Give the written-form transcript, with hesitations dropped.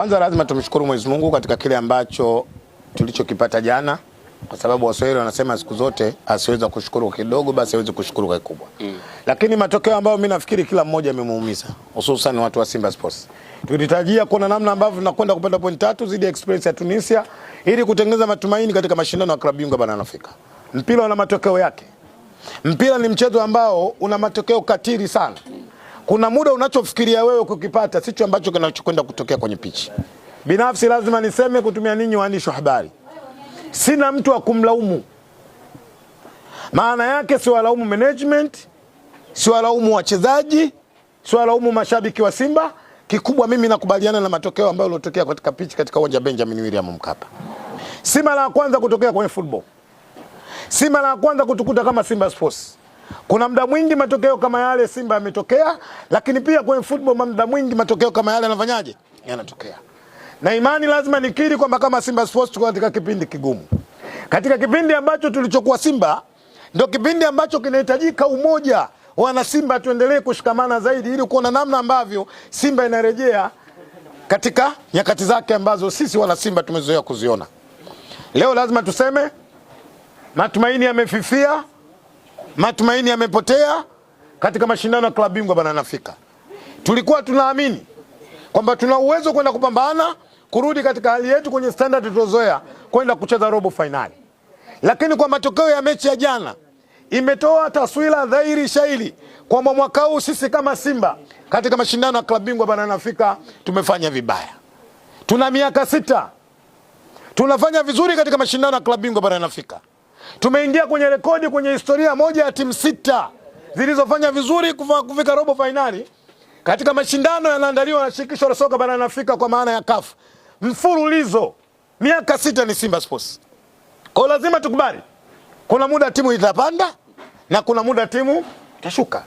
Kwanza lazima tumshukuru Mwenyezi Mungu katika kile ambacho tulichokipata jana, kwa sababu Waswahili wanasema siku zote asiweza kushukuru kidogo basi hawezi kushukuru kikubwa. Lakini matokeo ambayo mimi nafikiri kila mmoja yamemuumiza, hususan watu wa Simba Sports. Tulitarajia kuna namna ambavyo tunakwenda kupata point 3 zidi ya Express ya Tunisia ili kutengeneza matumaini katika mashindano ya klabu bingwa barani Afrika. Mpira una matokeo yake. Mpira ni mchezo ambao una matokeo katili sana. Kuna muda unachofikiria wewe kukipata sicho ambacho kinachokwenda kutokea kwenye pichi. Binafsi lazima niseme kutumia ninyi waandishi wa habari, sina mtu wa kumlaumu. Maana yake si walaumu management, si walaumu wachezaji, si walaumu mashabiki wa Simba. Kikubwa mimi nakubaliana na matokeo ambayo yalotokea katika pichi katika uwanja Benjamin William Mkapa. Si mara ya kwanza kutokea kwenye football. Si mara ya kwanza kutukuta kama Simba Sports. Kuna muda mwingi matokeo kama yale Simba yametokea, lakini pia kwenye football muda mwingi matokeo kama yale yanafanyaje? Yanatokea. Na imani lazima nikiri kwamba kama Simba Sports tuko katika kipindi kigumu. Katika kipindi ambacho tulichokuwa Simba, ndio kipindi ambacho kinahitajika umoja. Wana Simba tuendelee kushikamana zaidi ili kuona namna ambavyo Simba inarejea katika nyakati zake ambazo sisi wana Simba tumezoea kuziona. Leo lazima tuseme matumaini yamefifia, matumaini yamepotea katika mashindano ya klabu bingwa barani Afrika. Tulikuwa tunaamini kwamba tuna uwezo kwenda kupambana kurudi katika hali yetu kwenye standard tulizozoea kwenda kucheza robo finali. Lakini kwa matokeo ya mechi ya jana imetoa taswira dhahiri shahiri kwamba mwaka huu sisi kama Simba katika mashindano ya klabu bingwa barani Afrika tumefanya vibaya. Tuna miaka 6 tunafanya vizuri katika mashindano ya klabu bingwa barani Afrika. Tumeingia kwenye rekodi kwenye historia moja ya timu 6 zilizofanya vizuri kufika robo finali katika mashindano yanaandaliwa na shirikisho la soka barani Afrika kwa maana ya CAF. Mfululizo miaka 6 ni Simba Sports. Kwa lazima tukubali kuna muda timu itapanda na kuna muda timu itashuka.